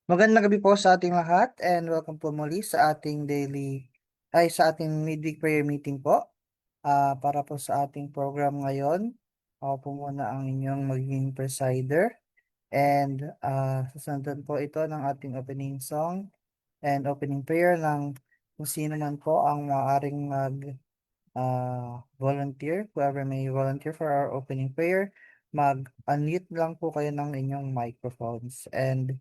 Magandang gabi po sa ating lahat and welcome po muli sa ating sa ating midweek prayer meeting po. Para po sa ating program ngayon, ako po muna ang inyong magiging presider and susundan po ito ng ating opening song and opening prayer ng kung sino man po ang maaaring volunteer, whoever may volunteer for our opening prayer, mag-unmute lang po kayo ng inyong microphones. And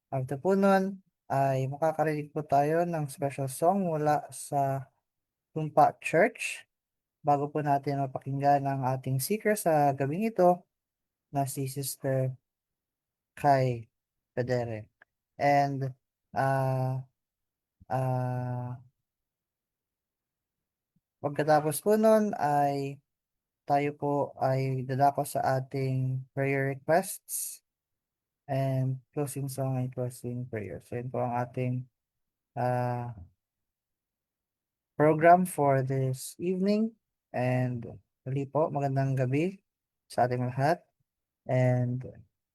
after po nun, ay makakarinig po tayo ng special song mula sa Tumpa Church bago po natin mapakinggan ang ating seeker sa gabing ito na si Sister Kai Pedere. And uh, uh, pagkatapos po nun ay tayo po ay dadako sa ating prayer requests and closing song and closing prayer. So yun po ang ating uh, program for this evening. And muli po, magandang gabi sa ating lahat and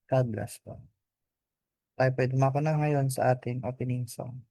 God bless po. Tayo po dumako na ngayon sa ating opening song.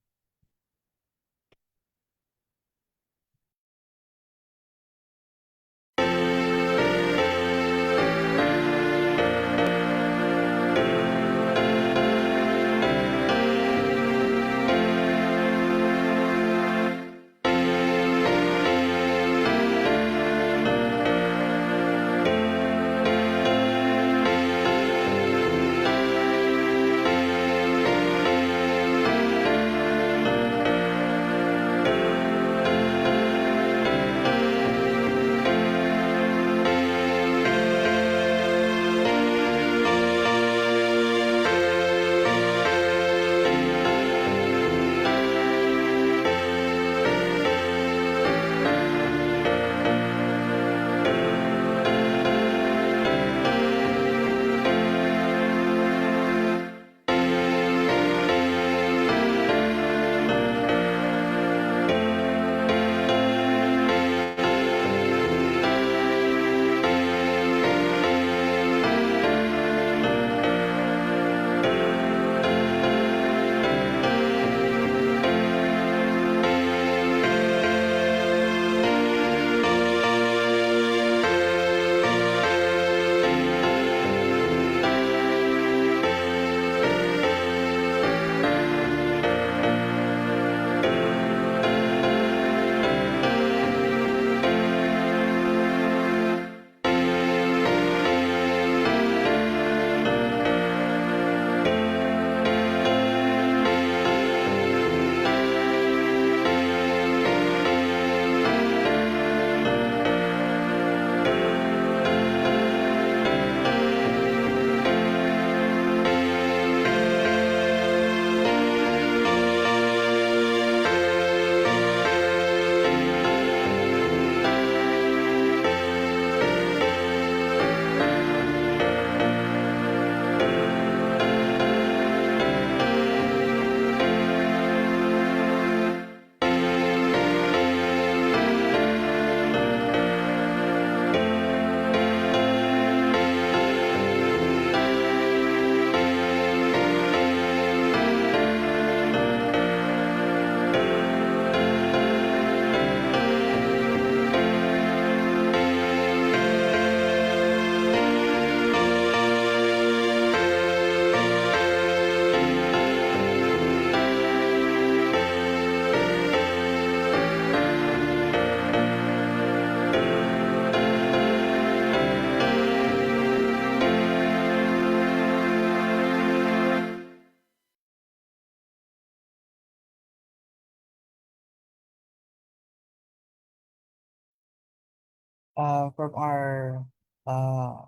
From our uh,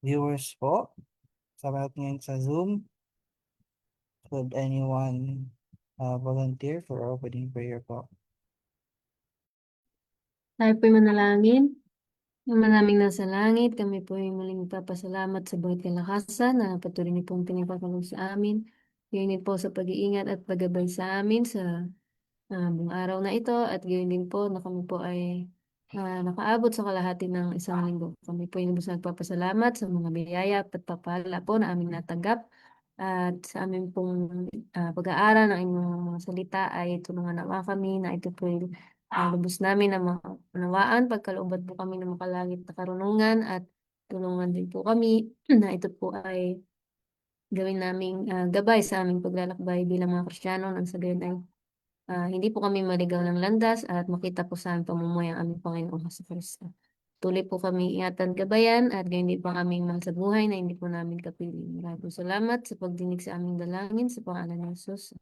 viewers po, sa mga ngayon sa Zoom, could anyone volunteer for opening prayer po? Tayo po'y manalangin. Ama naming nasa langit, kami po'y muling papasalamat sa buhay kalakasan na patuloy niyo pong pinagpakalong sa amin. Gayon din po sa pag-iingat at paggabay sa amin sa buong araw na ito at gayon din po na kami po ay nakaabot sa kalahati ng isang linggo. Kami po ay lubos na nagpapasalamat sa mga biyaya at pagpapala po na aming natanggap. At sa amin pong pag-aaral ng inyong mga salita ay tulungan nawa kami na ito po lubos namin na maunawaan, pagkalooban po kami ng makalangit na karunungan at tulungan din po kami na ito po ay gawin naming gabay sa aming paglalakbay bilang mga Kristiyano nang sa gayon ay hindi po kami maligaw ng landas at makita po sa aming pamumuhay ang aming Panginoong Jesucristo. Tuloy po kami ingatan gabayan at gayon din po aming mahal sa buhay na hindi po namin kapiling. Maraming po salamat sa pagdinig sa aming dalangin sa pangalan ni Jesus.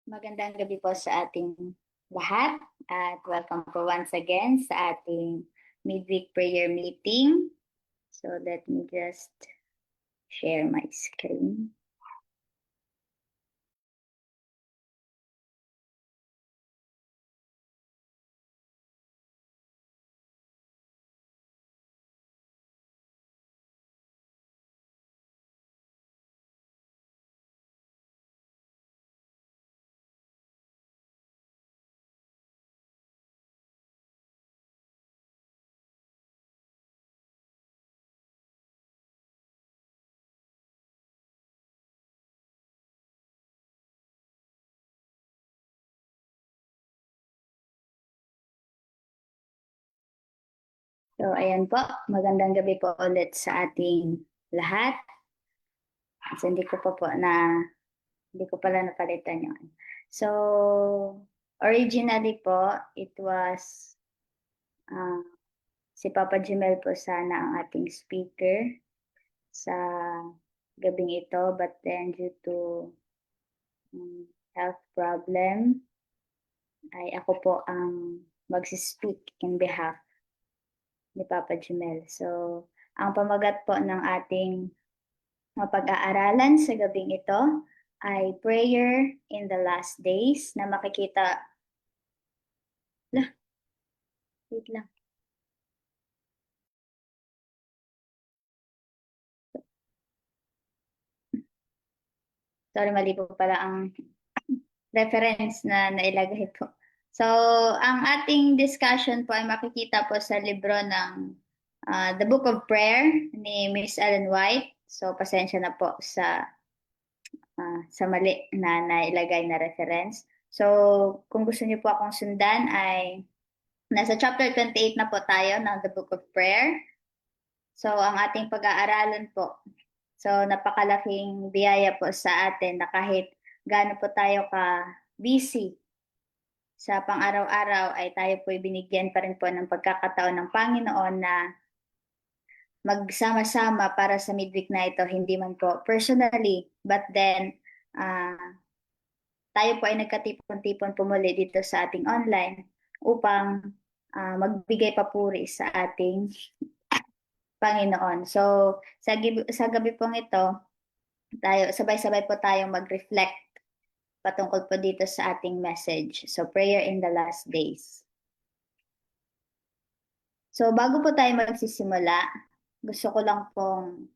Magandang gabi po sa ating lahat at welcome po once again sa ating midweek prayer meeting. So let me just share my screen. So, ayan po. Magandang gabi po ulit sa ating lahat. So, hindi ko pala napalitan yun. So, originally po, it was ah, si Papa Jimel po sana ang ating speaker sa gabing ito. But then, due to health problem, ay ako po ang magsispeak in behalf ni Papa Jimel. So, ang pamagat po ng ating mapag-aaralan sa gabing ito ay Prayer in the Last Days na makikita. Wait lang. Sorry, mali po pala ang reference na nailagay po. So, ang ating discussion po ay makikita po sa libro ng The Book of Prayer ni Miss Ellen White. So, pasensya na po sa mali na nailagay na reference. So, kung gusto niyo po akong sundan ay nasa chapter 28 na po tayo ng The Book of Prayer. So, ang ating pag-aaralan po. So, napakalaking biyaya po sa atin na kahit gaano po tayo ka-busy sa pang-araw-araw ay tayo po binigyan pa rin po ng pagkakataon ng Panginoon na magsama-sama para sa midweek na ito, hindi man po personally, but then tayo po ay nagkatipon-tipon pumuli dito sa ating online upang magbigay papuri sa ating Panginoon. So, sa gabi pong ito, sabay-sabay po tayong mag-reflect patungkol po dito sa ating message. So, prayer in the last days. So, bago po tayo magsisimula, gusto ko lang pong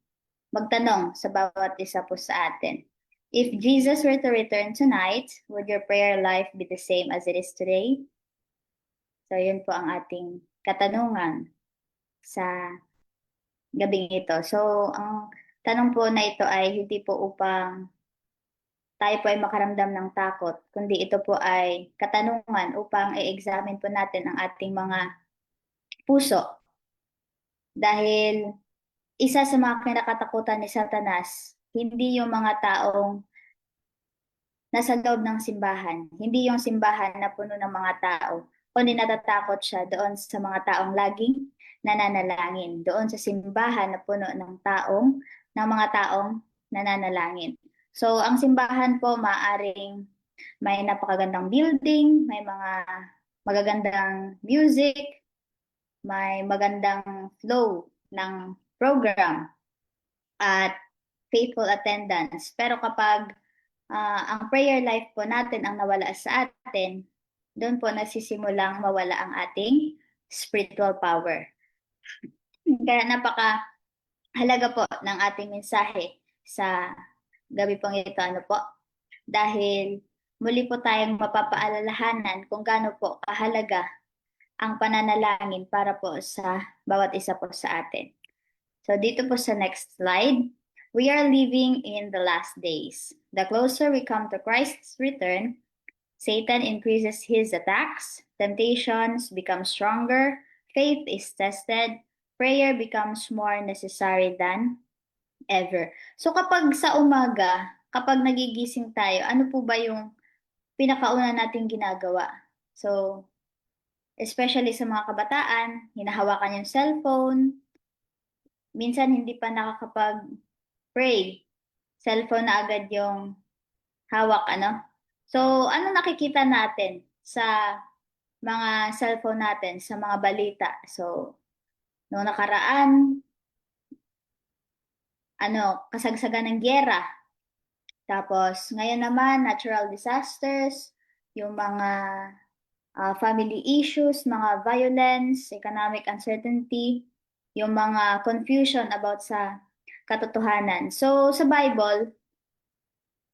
magtanong sa bawat isa po sa atin. If Jesus were to return tonight, would your prayer life be the same as it is today? So, yun po ang ating katanungan sa gabing ito. So, ang tanong po na ito ay hindi po upang tayo po ay makaramdam ng takot, kundi ito po ay katanungan upang i-examine po natin ang ating mga puso. Dahil isa sa mga kinakatakutan ni Satanas, hindi yung mga taong nasa loob ng simbahan, hindi yung simbahan na puno ng mga tao, kundi natatakot siya doon sa mga taong laging nananalangin, doon sa simbahan na puno ng mga taong nananalangin. So, ang simbahan po maaring may napakagandang building, may mga magagandang music, may magandang flow ng program at faithful attendance. Pero kapag ang prayer life po natin ang nawala sa atin, doon po nagsisimulang mawala ang ating spiritual power. Kaya napaka-halaga po ng ating mensahe sa gabi pong ito. Ano po? Dahil muli po tayong mapapaalalahanan kung gaano po kahalaga ang pananalangin para po sa bawat isa po sa atin. So dito po sa next slide, we are living in the last days. The closer we come to Christ's return, Satan increases his attacks, temptations become stronger, faith is tested, prayer becomes more necessary than ever. So kapag sa umaga, kapag nagigising tayo, ano po ba yung pinakauna nating ginagawa? So, especially sa mga kabataan, hinahawakan yung cellphone, minsan hindi pa nakakapag-pray. Cellphone na agad yung hawak, ano? So, ano nakikita natin sa mga cellphone natin, sa mga balita? So, noong nakaraan, kasagsagan ng gyera. Tapos, ngayon naman, natural disasters, yung mga family issues, mga violence, economic uncertainty, yung mga confusion about sa katotohanan. So, sa Bible,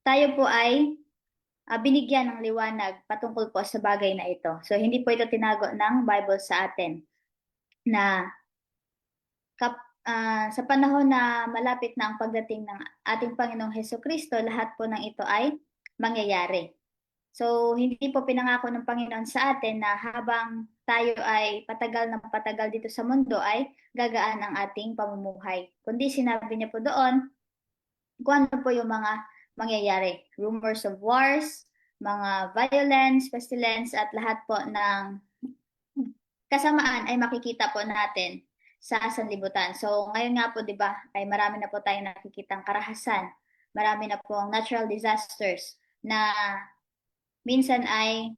tayo po ay binigyan ng liwanag patungkol po sa bagay na ito. So, hindi po ito tinago ng Bible sa atin na sa panahon na malapit na ang pagdating ng ating Panginoong Hesukristo, lahat po ng ito ay mangyayari. So, hindi po pinangako ng Panginoon sa atin na habang tayo ay patagal dito sa mundo ay gagaan ang ating pamumuhay. Kundi sinabi niya po doon kung ano po yung mga mangyayari. Rumors of wars, mga violence, pestilence, at lahat po ng kasamaan ay makikita po natin sa sanlibutan. So ngayon nga po, 'di ba, ay marami na po tayong nakikitang karahasan. Marami na po ang natural disasters na minsan ay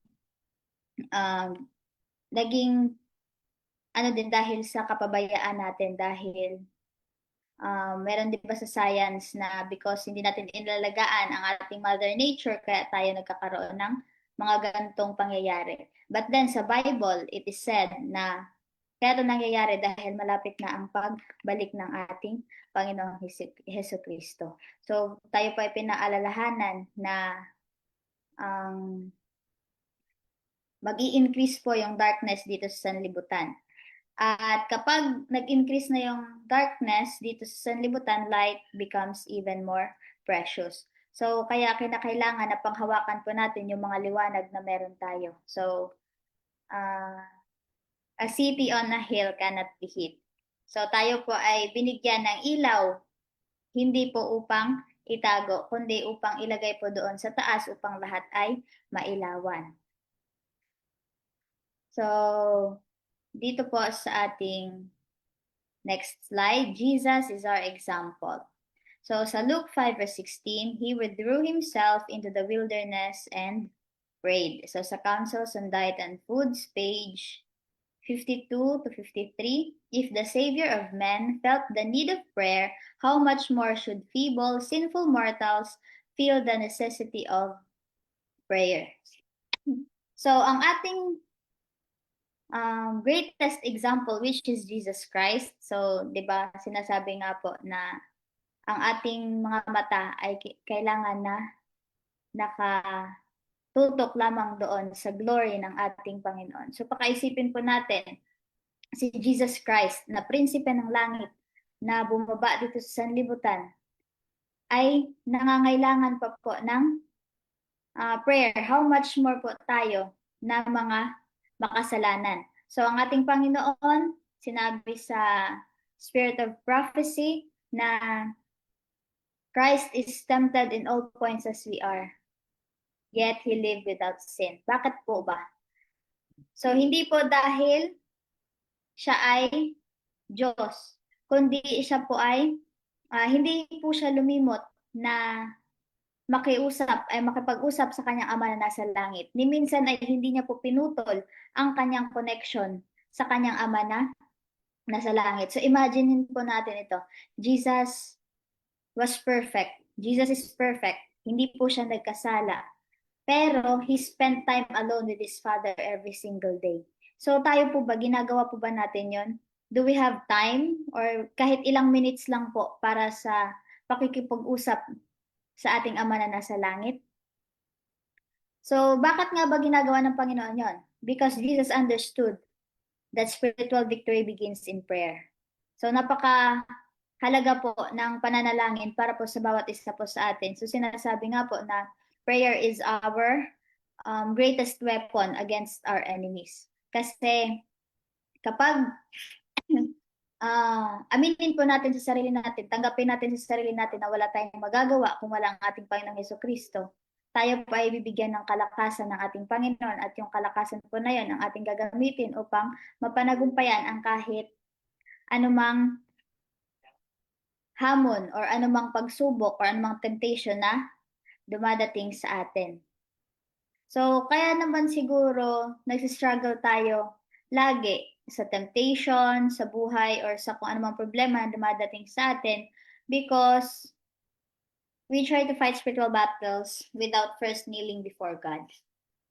naging ano din dahil sa kapabayaan natin dahil meron din ba sa science na because hindi natin inilalagaan ang ating mother nature kaya tayo nagkakaroon ng mga ganitong pangyayari. But then sa Bible, it is said na kaya ito nangyayari dahil malapit na ang pagbalik ng ating Panginoong Heso Kristo. So tayo po ay pinaalalahanan na mag-i-increase po yung darkness dito sa sanlibutan. At kapag nag-increase na yung darkness dito sa sanlibutan, light becomes even more precious. So, kaya kinakailangan na panghawakan po natin yung mga liwanag na meron tayo. So, a city on a hill cannot be hid. So, tayo po ay binigyan ng ilaw, hindi po upang itago, kundi upang ilagay po doon sa taas upang lahat ay mailawan. So, dito po sa ating next slide, Jesus is our example. So sa Luke 5 verse 16, he withdrew himself into the wilderness and prayed. So sa Counsels on Diet and Foods, page 52 to 53, if the Savior of men felt the need of prayer, how much more should feeble, sinful mortals feel the necessity of prayer? So ang ating greatest example, which is Jesus Christ. So, di ba, sinasabi nga po na ang ating mga mata ay kailangan na nakatutok lamang doon sa glory ng ating Panginoon. So, pakaisipin po natin, si Jesus Christ na prinsipe ng langit na bumaba dito sa sanlibutan ay nangangailangan pa po ng prayer. How much more po tayo na mga makasalanan. So ang ating Panginoon, sinabi sa Spirit of Prophecy na Christ is tempted in all points as we are, yet He lived without sin. Bakit po ba? So hindi po dahil siya ay Diyos, kundi siya po ay hindi po siya lumimot na makipag-usap sa kanyang ama na nasa langit. Ni minsan ay hindi niya po pinutol ang kanyang connection sa kanyang ama na nasa langit. So imagine po natin ito. Jesus was perfect. Jesus is perfect. Hindi po siya nagkasala. Pero he spent time alone with his Father every single day. So tayo po ba, ginagawa po ba natin yon? Do we have time or kahit ilang minutes lang po para sa pakikipag-usap sa ating Ama na nasa langit? So, bakit nga ba ginagawa ng Panginoon yon? Because Jesus understood that spiritual victory begins in prayer. So, napaka-halaga po ng pananalangin para po sa bawat isa po sa atin. So, sinasabi nga po na prayer is our greatest weapon against our enemies. Kasi kapag aminin po natin sa sarili natin, tanggapin natin sa sarili natin na wala tayong magagawa kung wala ang ating Panginoong Hesukristo, tayo po ay bibigyan ng kalakasan ng ating Panginoon at yung kalakasan po na yan ang ating gagamitin upang mapanagumpayan ang kahit anumang hamon or anumang pagsubok or anumang temptation na dumadating sa atin. So, kaya naman siguro nagsistruggle tayo lagi sa temptation, sa buhay, or sa kung anumang problema na dumadating sa atin because we try to fight spiritual battles without first kneeling before God.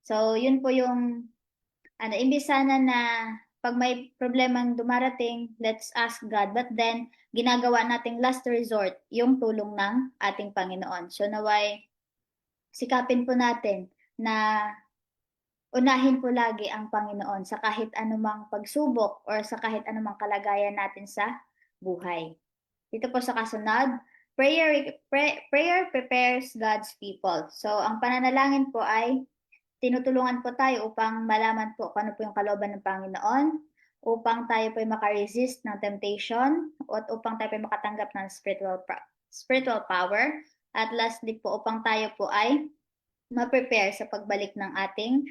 So, yun po yung imbis sana na pag may problemang dumarating, let's ask God. But then, ginagawa nating last resort yung tulong ng ating Panginoon. So, naway, sikapin po natin na unahin po lagi ang Panginoon sa kahit anumang pagsubok or sa kahit anumang kalagayan natin sa buhay. Dito po sa kasunod, prayer prepares God's people. So, ang pananalangin po ay tinutulungan po tayo upang malaman po kung ano po yung kalooban ng Panginoon, upang tayo po ay makaresist ng temptation, at upang tayo po ay makatanggap ng spiritual power, at lastly po upang tayo po ay ma-prepare sa pagbalik ng ating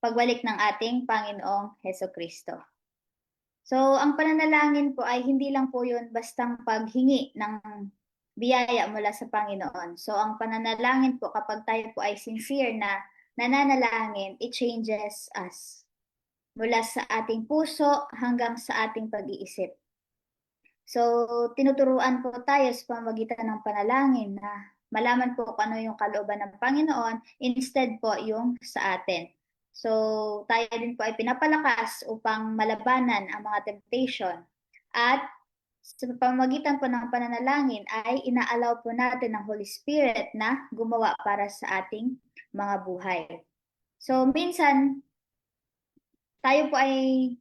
pagbalik ng ating Panginoong Hesukristo. So, ang pananalangin po ay hindi lang po yun bastang paghingi ng biyaya mula sa Panginoon. So, ang pananalangin po kapag tayo po ay sincere na nananalangin, it changes us mula sa ating puso hanggang sa ating pag-iisip. So, tinuturuan po tayo sa pamamagitan ng panalangin na malaman po kung ano yung kalooban ng Panginoon, instead po yung sa atin. So, tayo din po ay pinapalakas upang malabanan ang mga temptation. At sa pamamagitan po ng pananalangin ay inaalaw po natin ng Holy Spirit na gumawa para sa ating mga buhay. So, minsan, tayo po ay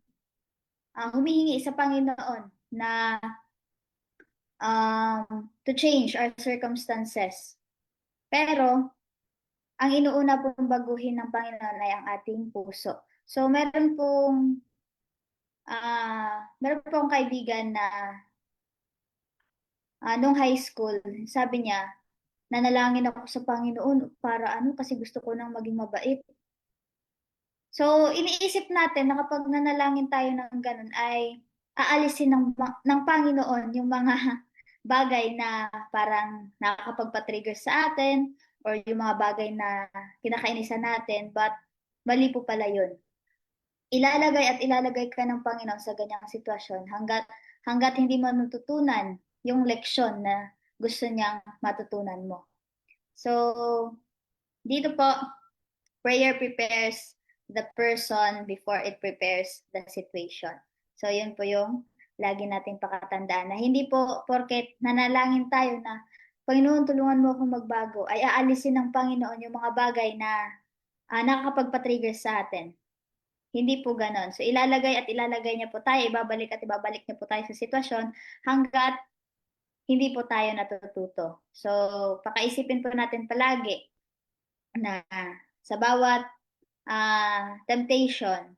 humihingi sa Panginoon na to change our circumstances. Pero, ang inuuna pong baguhin ng Panginoon ay ang ating puso. So, meron pong kaibigan na nung high school, sabi niya, nanalangin ako sa Panginoon para kasi gusto ko nang maging mabait. So, iniisip natin na kapag nanalangin tayo ng ganun ay aalisin ng Panginoon yung mga bagay na parang nakakapagpa-trigger sa atin or yung mga bagay na kinakainisan natin, but mali po pala yun. Ilalagay ka ng Panginoon sa ganyang sitwasyon hanggat hindi mo natutunan yung leksyon na gusto niyang matutunan mo. So, dito po, prayer prepares the person before it prepares the situation. So, yun po yung lagi nating pakatandaan na hindi po porket nanalangin tayo na Panginoon, tulungan mo akong magbago, ay aalisin ng Panginoon yung mga bagay na nakakapagpa-trigger sa atin. Hindi po ganon. So, ilalagay niya po tayo, ibabalik niya po tayo sa sitwasyon hanggat hindi po tayo natututo. So, pakaisipin po natin palagi na sa bawat temptation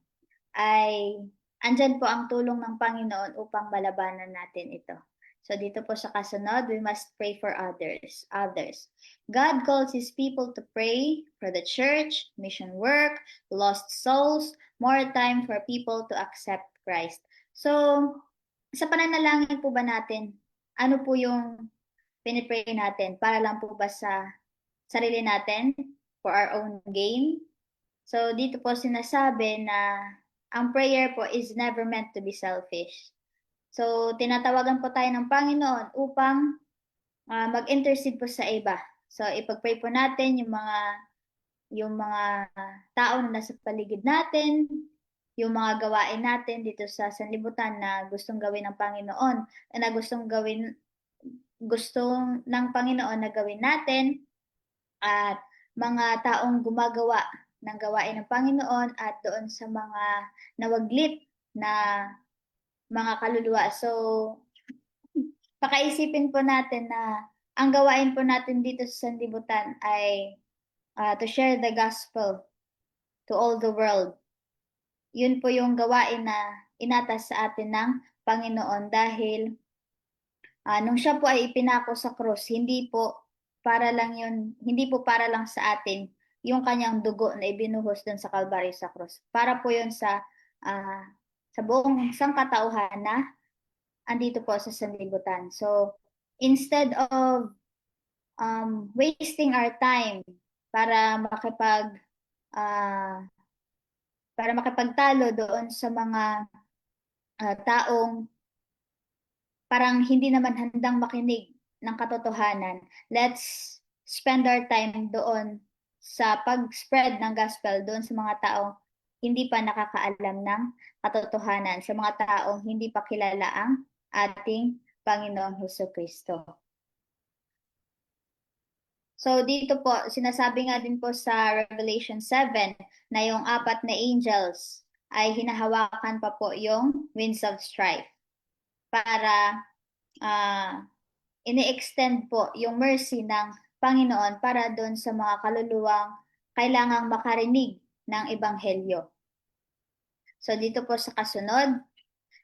ay andyan po ang tulong ng Panginoon upang malabanan natin ito. So dito po sa kasunod, we must pray for others. God calls His people to pray for the church, mission work, lost souls, more time for people to accept Christ. So, sa pananalangin po ba natin, ano po yung pinipray natin? Para lang po ba sa sarili natin? For our own gain? So, dito po sinasabi na ang prayer po is never meant to be selfish. So, tinatawagan po tayo ng Panginoon upang mag-intercede po sa iba. So, ipag-pray po natin yung mga tao na nasa paligid natin, yung mga gawain natin dito sa sanlibutan na gustong gawin ng Panginoon, na gustong ng Panginoon na gawin natin, at mga taong gumagawa ng gawain ng Panginoon at doon sa mga nawaglit na mga kaluluwa. So, pakaisipin po natin na ang gawain po natin dito sa sanlibutan ay to share the gospel to all the world. Yun po yung gawain na inatas sa atin ng Panginoon dahil nung siya po ay ipinako sa krus, hindi po para lang sa atin yung kanyang dugo na ibinuhos doon sa Kalbaryo sa krus. Para po yun sa buong sangkatauhan na andito po sa sanlibutan. So, instead of wasting our time para makipagtalo doon sa mga taong parang hindi naman handang makinig ng katotohanan, let's spend our time doon sa pag-spread ng gospel doon sa mga taong hindi pa nakakaalam ng katotohanan, sa mga taong hindi pa kilala ang ating Panginoong Hesukristo. So dito po, sinasabi nga din po sa Revelation 7 na yung 4 na angels ay hinahawakan pa po yung winds of strife para ini-extend po yung mercy ng Panginoon para doon sa mga kaluluwang kailangang makarinig ng Ebanghelyo. So dito po sa kasunod,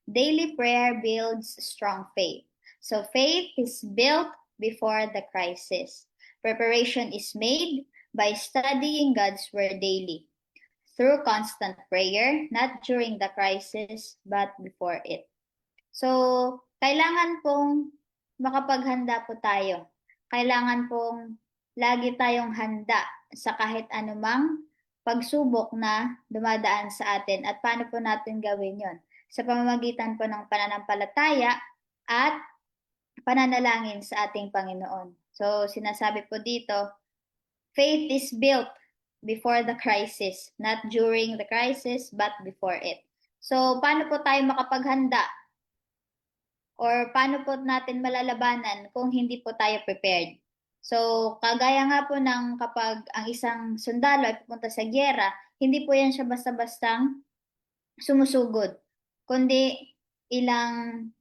daily prayer builds strong faith. So faith is built before the crisis. Preparation is made by studying God's word daily through constant prayer, not during the crisis, but before it. So, kailangan pong makapaghanda po tayo. Kailangan pong lagi tayong handa sa kahit anumang pagsubok na dumadaan sa atin at paano po natin gawin yon sa pamamagitan po ng pananampalataya at pananalangin sa ating Panginoon. So, sinasabi po dito, faith is built before the crisis, not during the crisis, but before it. So, paano po tayo makapaghanda? Or paano po natin malalabanan kung hindi po tayo prepared? So, kagaya nga po ng kapag ang isang sundalo ay pupunta sa gyera, hindi po yan siya basta-bastang sumusugod, kundi ilang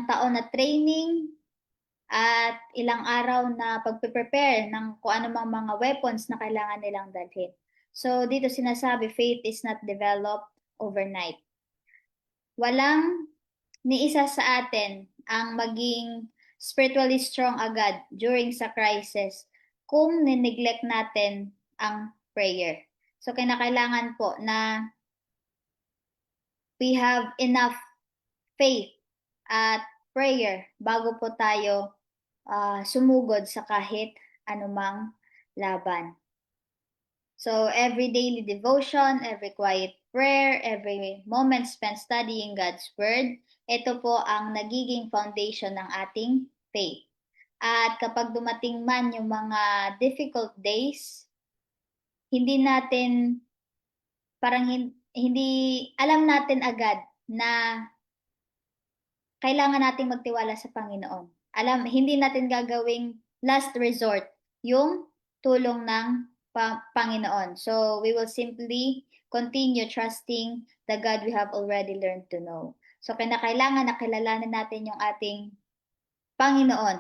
taon na training at ilang araw na pagpe-prepare ng kung ano mang mga weapons na kailangan nilang dalhin. So, dito sinasabi, faith is not developed overnight. Walang ni isa sa atin ang maging spiritually strong agad during sa crisis kung nineglect natin ang prayer. So, kinakailangan po na we have enough faith at prayer bago po tayo sumugod sa kahit anumang laban. So, every daily devotion, every quiet prayer, every moment spent studying God's Word, ito po ang nagiging foundation ng ating faith. At kapag dumating man yung mga difficult days, hindi natin, hindi alam natin agad na kailangan nating magtiwala sa Panginoon. Hindi natin gagawing last resort yung tulong ng Panginoon. So, we will simply continue trusting the God we have already learned to know. So, kinakailangan na kilalanin natin yung ating Panginoon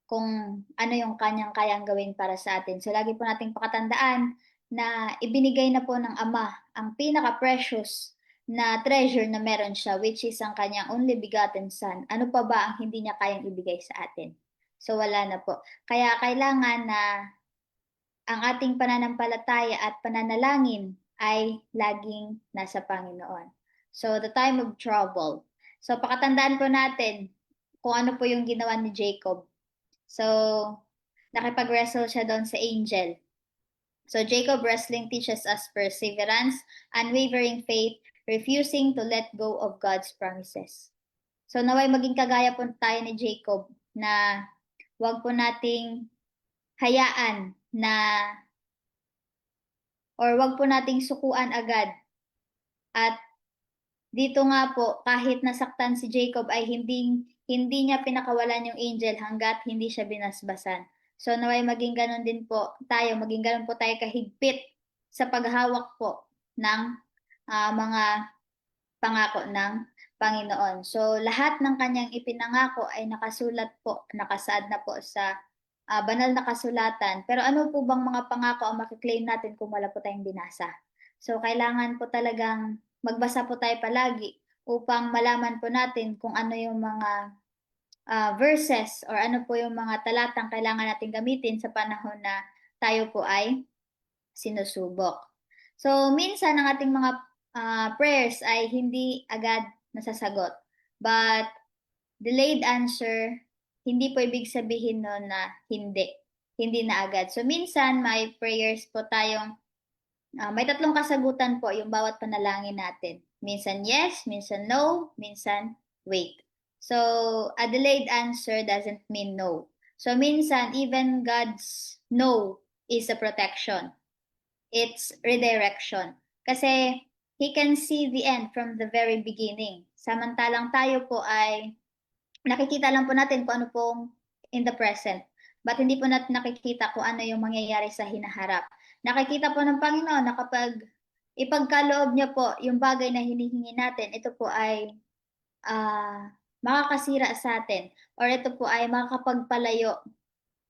kung ano yung kanyang kayang gawin para sa atin. So, lagi po nating pakatandaan na ibinigay na po ng Ama ang pinaka-precious na treasure na meron siya, which is ang kanyang only begotten Son. Ano pa ba ang hindi niya kayang ibigay sa atin? So, wala na po. Kaya kailangan na ang ating pananampalataya at pananalangin ay laging nasa Panginoon. So, the time of trouble. So, pakatandaan po natin kung ano po yung ginawa ni Jacob. So, nakipag-wrestle siya doon sa angel. So, Jacob wrestling teaches us perseverance, unwavering faith, refusing to let go of God's promises. So, naway maging kagaya po tayo ni Jacob na wag po nating hayaan na or wag po nating sukuan agad. At dito nga po, kahit nasaktan si Jacob ay hindi niya pinakawalan yung angel hanggat hindi siya binasbasan. So naway maging ganun din po tayo, maging ganun po tayo kahigpit sa paghawak po ng mga pangako ng Panginoon. So lahat ng kanyang ipinangako ay nakasulat po, nakasaad na po sa banal na kasulatan. Pero ano po bang mga pangako ang makiklaim natin kung wala po tayong binasa? So kailangan po talagang magbasa po tayo palagi upang malaman po natin kung ano yung mga verses or ano po yung mga talatang kailangan natin gamitin sa panahon na tayo po ay sinusubok. So, minsan ang ating mga prayers ay hindi agad nasasagot. But, delayed answer, hindi po ibig sabihin nun na hindi na agad. So, minsan may prayers po tayong, may tatlong kasagutan po yung bawat panalangin natin. Minsan yes, minsan no, minsan wait. So, a delayed answer doesn't mean no. So, minsan, even God's no is a protection. It's redirection. Kasi, He can see the end from the very beginning. Samantalang tayo po ay nakikita lang po natin kung ano pong in the present. But hindi po natin nakikita kung ano yung mangyayari sa hinaharap. Nakikita po ng Panginoon na kapag ipagkaloob niya po yung bagay na hinihingi natin, ito po ay makakasira sa atin or ito po ay makakapagpalayo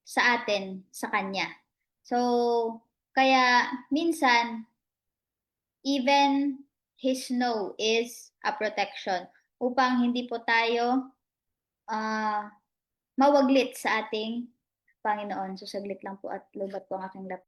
sa atin, sa Kanya. So, kaya minsan, even His no is a protection upang hindi po tayo mawaglit sa ating Panginoon. So, saglit lang po at lubat po ang aking laptop.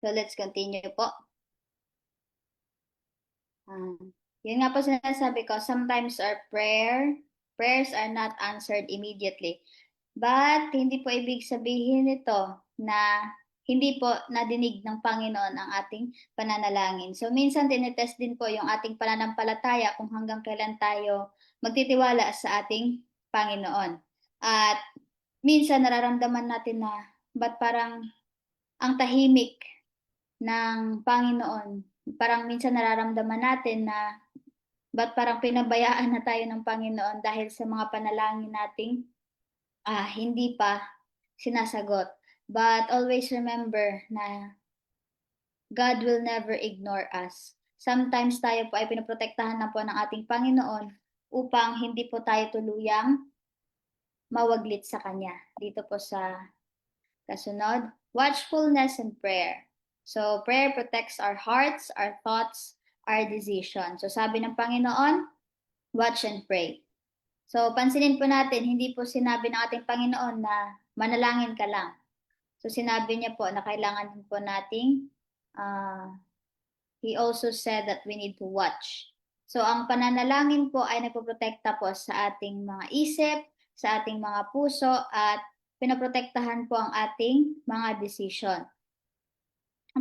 So, let's continue po. Yun nga po sinasabi ko, sometimes our prayers are not answered immediately. But, hindi po ibig sabihin nito na hindi po nadinig ng Panginoon ang ating pananalangin. So, minsan tinetest din po yung ating pananampalataya kung hanggang kailan tayo magtitiwala sa ating Panginoon. At minsan nararamdaman natin na ba't parang ang tahimik ng Panginoon. Parang minsan nararamdaman natin na ba't parang pinabayaan na tayo ng Panginoon dahil sa mga panalangin nating hindi pa sinasagot. But always remember na God will never ignore us. Sometimes tayo po ay pinoprotektahan na po ng ating Panginoon upang hindi po tayo tuluyang mawaglit sa Kanya. Dito po sa kasunod, watchfulness and prayer. So, prayer protects our hearts, our thoughts, our decisions. So, sabi ng Panginoon, watch and pray. So, pansinin po natin, hindi po sinabi ng ating Panginoon na manalangin ka lang. So, sinabi niya po na kailangan din po nating, He also said that we need to watch. So, ang pananalangin po ay nagpoprotekta po sa ating mga isip, sa ating mga puso, at pinaprotektahan po ang ating mga decision.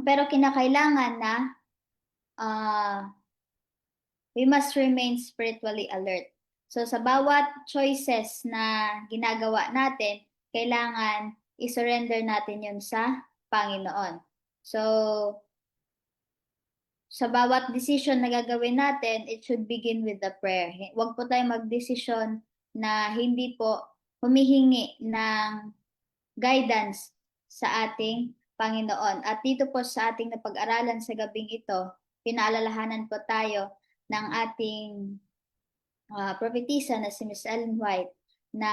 Pero kinakailangan na we must remain spiritually alert. So sa bawat choices na ginagawa natin, kailangan i-surrender natin yun sa Panginoon. So sa bawat decision na gagawin natin, it should begin with the prayer. Huwag po tayong mag-desisyon na hindi po humihingi ng guidance sa ating Panginoon. At dito po sa ating napag-aralan sa gabing ito, pinaalalahanan po tayo ng ating propetisa na si Miss Ellen White na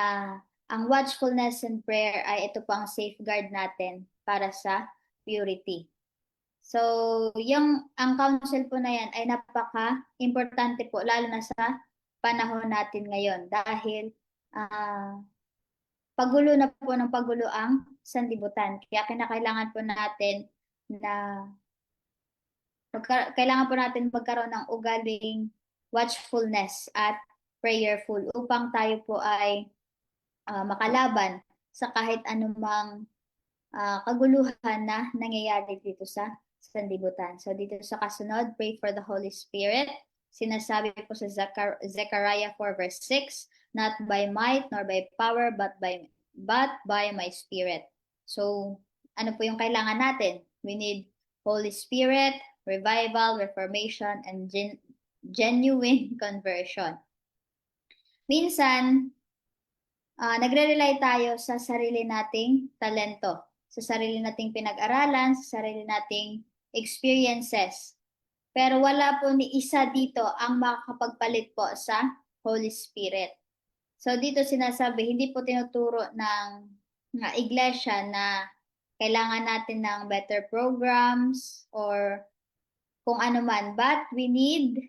ang watchfulness and prayer ay ito po ang safeguard natin para sa purity. So, ang counsel po na yan ay napaka-importante po lalo na sa panahon natin ngayon dahil pagulo na po ng pagulo ang sanlibutan. Kaya kinakailangan po natin na kailangan po natin magkaroon ng ugaling watchfulness at prayerful upang tayo po ay makalaban sa kahit anumang kaguluhan na nangyayari dito sa sanlibutan. So dito sa kasunod, pray for the Holy Spirit. Sinasabi po sa Zechariah 4 verse 6, not by might nor by power but by my spirit. So ano po yung kailangan natin? We need Holy Spirit, revival, reformation, and genuine conversion. Minsan, nagre-rely tayo sa sarili nating talento, sa sarili nating pinag-aralan, sa sarili nating experiences. Pero wala po ni isa dito ang makakapagpalit po sa Holy Spirit. So dito sinasabi, hindi po tinuturo ng iglesia na kailangan natin ng better programs or kung ano man, but we need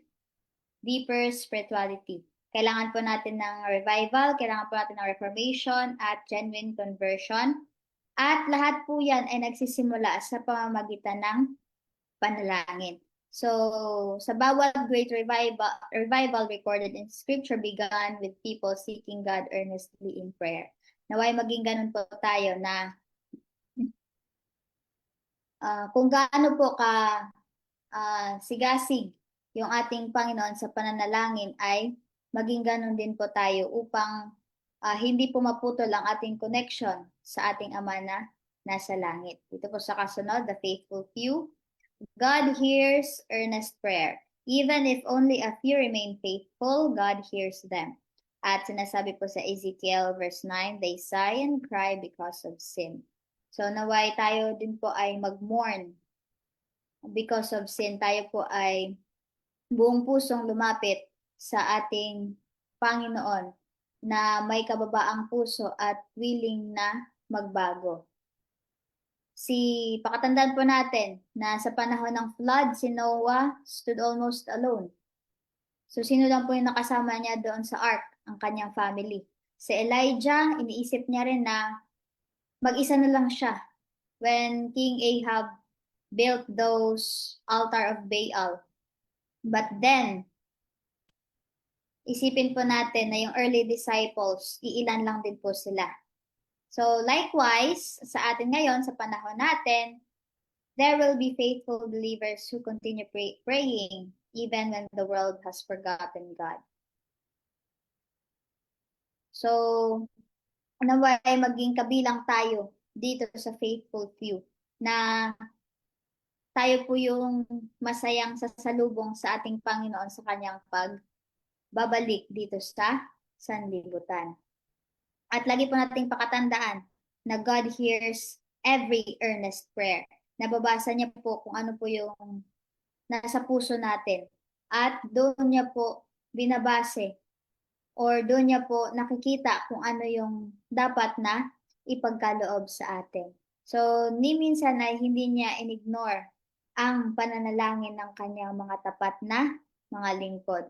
deeper spirituality. Kailangan po natin ng revival, kailangan po natin ng reformation at genuine conversion. At lahat po yan ay nagsisimula sa pamamagitan ng panalangin. So, sa bawat great revival recorded in Scripture began with people seeking God earnestly in prayer. Naway maging ganun po tayo na kung gaano po sigasig yung ating Panginoon sa pananalangin ay maging ganun din po tayo upang hindi po maputol ang ating connection sa ating Ama na nasa langit. Dito po sa kasunod, the faithful few. God hears earnest prayer. Even if only a few remain faithful, God hears them. At sinasabi po sa Ezekiel verse 9, they sigh and cry because of sin. So naway tayo din po ay mag-mourn because of sin. Tayo po ay buong pusong lumapit sa ating Panginoon na may kababaang puso at willing na magbago. Pakatandaan po natin na sa panahon ng flood, si Noah stood almost alone. So sino lang po yung nakasama niya doon sa ark? Ang kanyang family. Si Elijah, iniisip niya rin na mag-isa na lang siya when King Ahab built those altar of Baal. But then, isipin po natin na yung early disciples, iilan lang din po sila. So likewise, sa atin ngayon, sa panahon natin, there will be faithful believers who continue praying even when the world has forgotten God. So, naway maging kabilang tayo dito sa faithful few na tayo po yung masayang sasalubong sa ating Panginoon sa kanyang pagbabalik dito sa sanlibutan. At lagi po nating pakatandaan na God hears every earnest prayer. Nababasa niya po kung ano po yung nasa puso natin. At doon niya po binabase or doon niya po nakikita kung ano yung dapat na ipagkaloob sa atin. So, ni minsan ay hindi niya in-ignore ang pananalangin ng kanyang mga tapat na mga lingkod.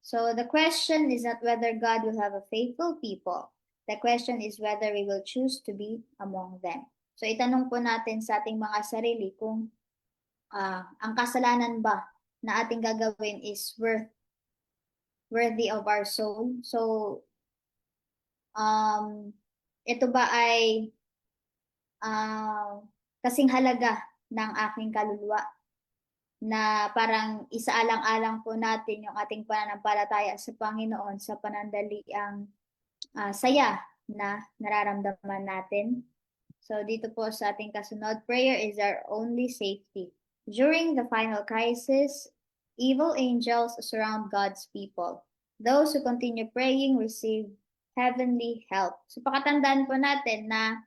So, the question is not whether God will have a faithful people. The question is whether we will choose to be among them. So, itanong po natin sa ating mga sarili kung ang kasalanan ba na ating gagawin is worthy of our soul. So, ito ba ay kasing halaga ng aking kaluluwa na parang isaalang-alang po natin yung ating pananampalataya sa Panginoon sa panandaliang saya na nararamdaman natin. So dito po sa ating kasunod, prayer is our only safety. During the final crisis, evil angels surround God's people. Those who continue praying receive heavenly help. So pakatandaan po natin na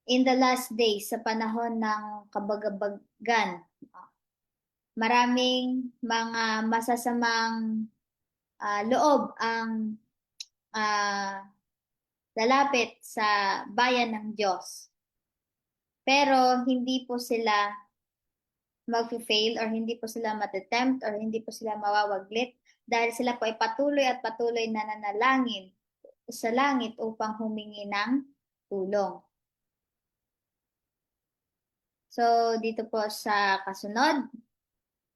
in the last days, sa panahon ng kabagabagan, maraming mga masasamang loob ang lalapit sa bayan ng Diyos. Pero hindi po sila mag-fail or hindi po sila matetempt or hindi po sila mawawaglit dahil sila po ay patuloy at patuloy na nanalangin sa langit upang humingi ng tulong. So, dito po sa kasunod.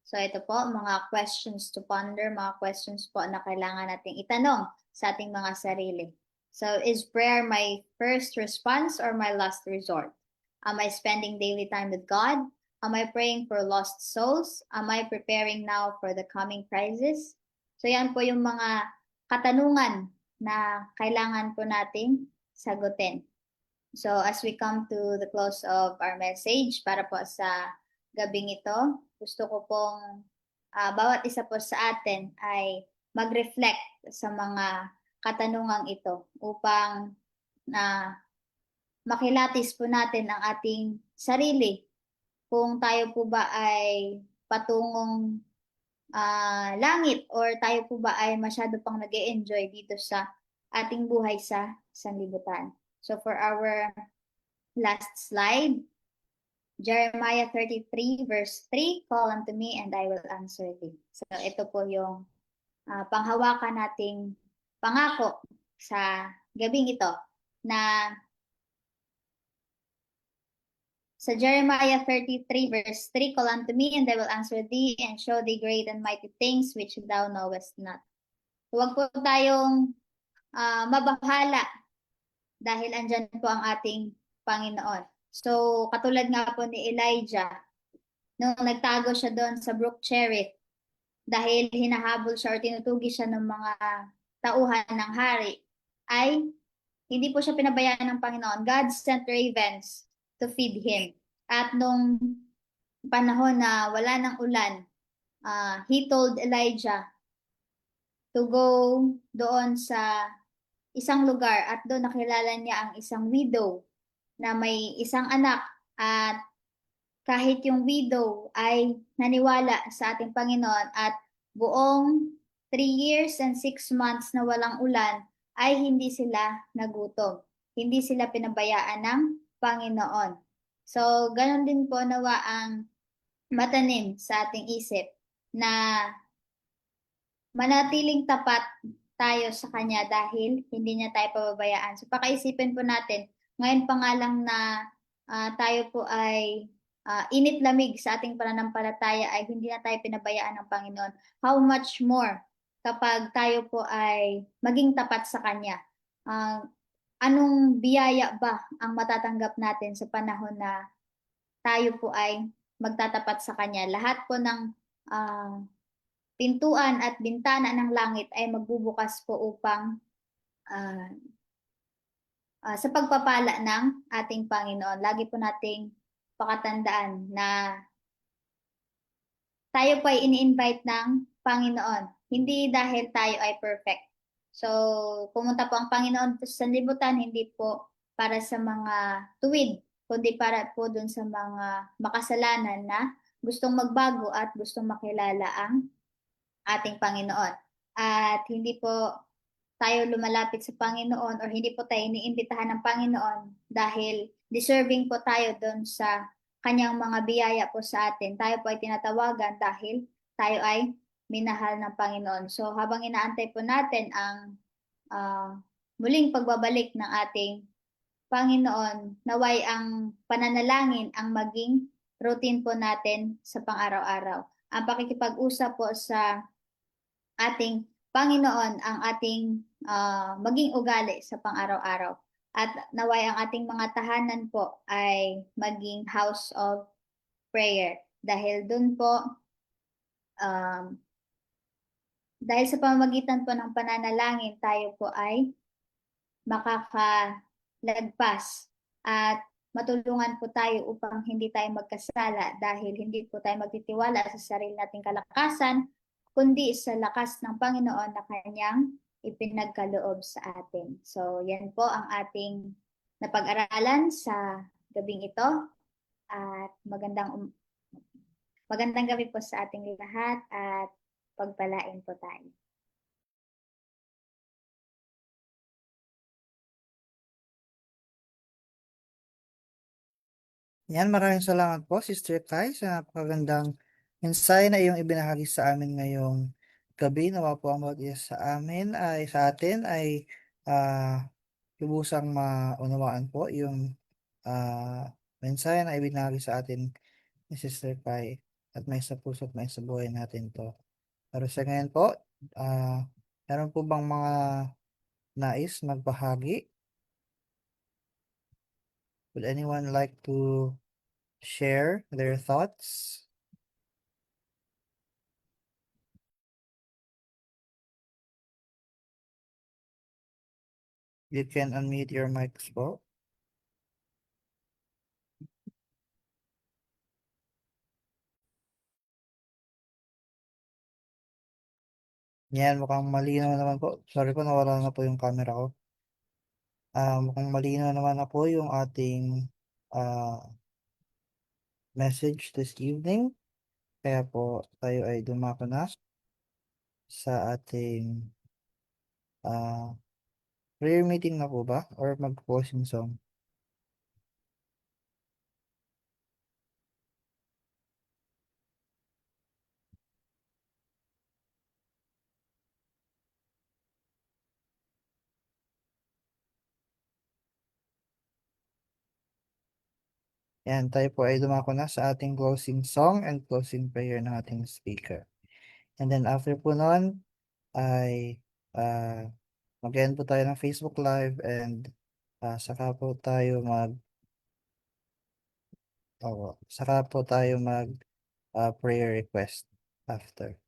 So, ito po, mga questions to ponder, mga questions po na kailangan nating itanong sa ating mga sarili. So, is prayer my first response or my last resort? Am I spending daily time with God? Am I praying for lost souls? Am I preparing now for the coming crisis? So, yan po yung mga katanungan na kailangan po nating sagutin. So, as we come to the close of our message para po sa gabing ito, gusto ko pong bawat isa po sa atin ay mag-reflect sa mga katanungang ito upang makilatis po natin ang ating sarili kung tayo po ba ay patungong langit or tayo po ba ay masyado pang nag-e-enjoy dito sa ating buhay sa sanlibutan. So for our last slide, Jeremiah 33 verse 3, call unto me and I will answer thee. So ito po yung panghawakan nating pangako sa gabing ito na sa Jeremiah 33 verse 3, call unto me and I will answer thee and show thee great and mighty things which thou knowest not. Huwag po tayong mabahala dahil andyan po ang ating Panginoon. So, katulad nga po ni Elijah, nung nagtago siya doon sa Brook Cherith, dahil hinahabol siya or tinutugi siya ng mga tauhan ng hari, ay hindi po siya pinabayaan ng Panginoon. God sent ravens to feed him. At nung panahon na wala ng ulan, he told Elijah to go doon sa isang lugar at doon nakilala niya ang isang widow na may isang anak at kahit yung widow ay naniwala sa ating Panginoon at buong 3 years and 6 months na walang ulan ay hindi sila nagutom. Hindi sila pinabayaan ng Panginoon. So, ganun din po nawa ang matanim sa ating isip na manatiling tapat tayo sa Kanya dahil hindi niya tayo pababayaan. So pakaisipin po natin, ngayon pa nga lang na tayo po ay init-lamig sa ating pananampalataya ay hindi na tayo pinabayaan ng Panginoon. How much more kapag tayo po ay maging tapat sa Kanya? Anong biyaya ba ang matatanggap natin sa panahon na tayo po ay magtatapat sa Kanya? Lahat po ng pintuan at bintana ng langit ay magbubukas po upang ah, sa pagpapala ng ating Panginoon. Lagi po nating pakatandaan na tayo po ay ini-invite ng Panginoon. Hindi dahil tayo ay perfect. So, pumunta po ang Panginoon sa sanlibutan, hindi po para sa mga tuwid, kundi para po dun sa mga makasalanan na gustong magbago at gustong makilala ang ating Panginoon. At hindi po tayo lumalapit sa Panginoon or hindi po tayo iniimbitahan ng Panginoon dahil deserving po tayo doon sa kanyang mga biyaya po sa atin. Tayo po ay tinatawagan dahil tayo ay minahal ng Panginoon. So habang inaantay po natin ang muling pagbabalik ng ating Panginoon, naway ang pananalangin ang maging routine po natin sa pang-araw-araw. Ang pakikipag-usap po sa ating Panginoon ang ating maging ugali sa pang-araw-araw. At naway ang ating mga tahanan po ay maging house of prayer. Dahil dun po, dahil sa pamamagitan po ng pananalangin, tayo po ay makakalagpas at matulungan po tayo upang hindi tayo magkasala dahil hindi po tayo magtitiwala sa sarili nating kalakasan, kundi sa lakas ng Panginoon na kanyang ipinagkaloob sa atin. So, yan po ang ating napag-aralan sa gabing ito at magandang gabi po sa ating lahat at pagpalain po tayo. Yan, maraming salamat po, Sister Kai, sa napakagandang mensahe na iyong ibinahagi sa amin ngayong gabi. Nawa po ang bawat isa sa amin ay sa atin ay lubusang maunawaan po yung mensahe na ibinahagi sa atin ni Sister Kai at may sa puso at may sa buhay natin to. Pero sa ngayon po, meron po bang mga nais magbahagi? Would anyone like to share their thoughts? You can unmute your mics po. Yan, mukhang malinaw naman po. Sorry po, nawala na po yung camera ko. Mukhang malinaw naman na po yung ating message this evening. Kaya po tayo ay dumako na sa ating prayer meeting na po ba? Or mag-closing song? Yan, tayo po ay dumako na sa ating closing song and closing prayer ng ating speaker. And then after po nun, ay mag-end po tayo ng Facebook Live and saka po tayo Oo, saka po tayo mag prayer request after.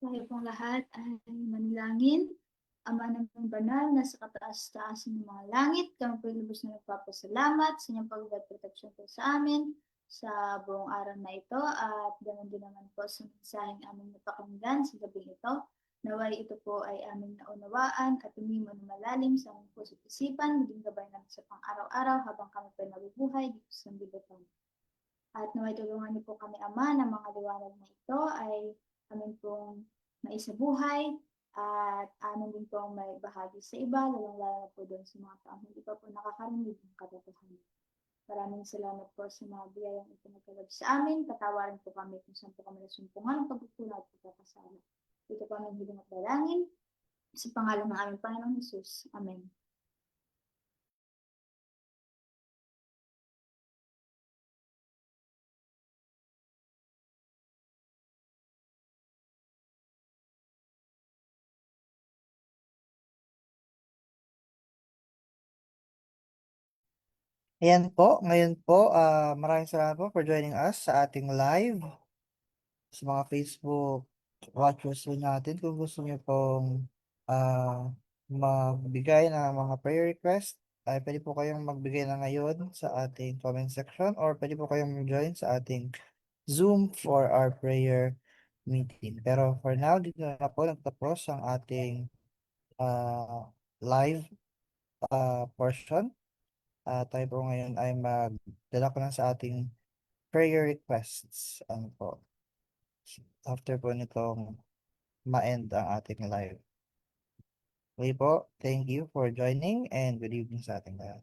Tayo pong lahat ay manalangin. Ama naming banal na sa kataas-taas ng mga langit, kami po lubos na nagpapasalamat sa inyong pag- protection po sa amin sa buong araw na ito at ganoon din naman po sa mensaheng aming napakinggan sa gabing ito. Naway ito po ay aming naunawaan at umimo na malalim sa aming puso at isipan, maging gabay namin sa pang-araw-araw habang kami po nabubuhay dito sa libutan. At naway tulungan niyo po kami, Ama, na mga liwanag na ito ay amin pong maisabuhay at amin din pong may bahagi sa iba, lalong-lalo na po doon sa mga taong hindi pa po nakakarinig ng katotohanan. Maraming salamat po sa mga biyayang ipinagkaloob sa amin. Patawarin po kami kung saan po kami nasumpungan ng pagkukulang at pagkakasala. Dito po ang hiling at dalangin. Sa pangalan ng aming Panginoong Jesus. Amen. Ayan po, ngayon po, maraming salamat po for joining us sa ating live. Sa mga Facebook watchers po natin, kung gusto niyo pong magbigay ng mga prayer request, ay pwede po kayong magbigay na ngayon sa ating comment section or pwede po kayong join sa ating Zoom for our prayer meeting. Pero for now, dito na po nagtapos ang ating live portion. Tayo po ngayon ay magdala ko na sa ating prayer requests. Ano po? After po nitong ma-end ang ating live. Okay po, thank you for joining and good evening sa ating lahat.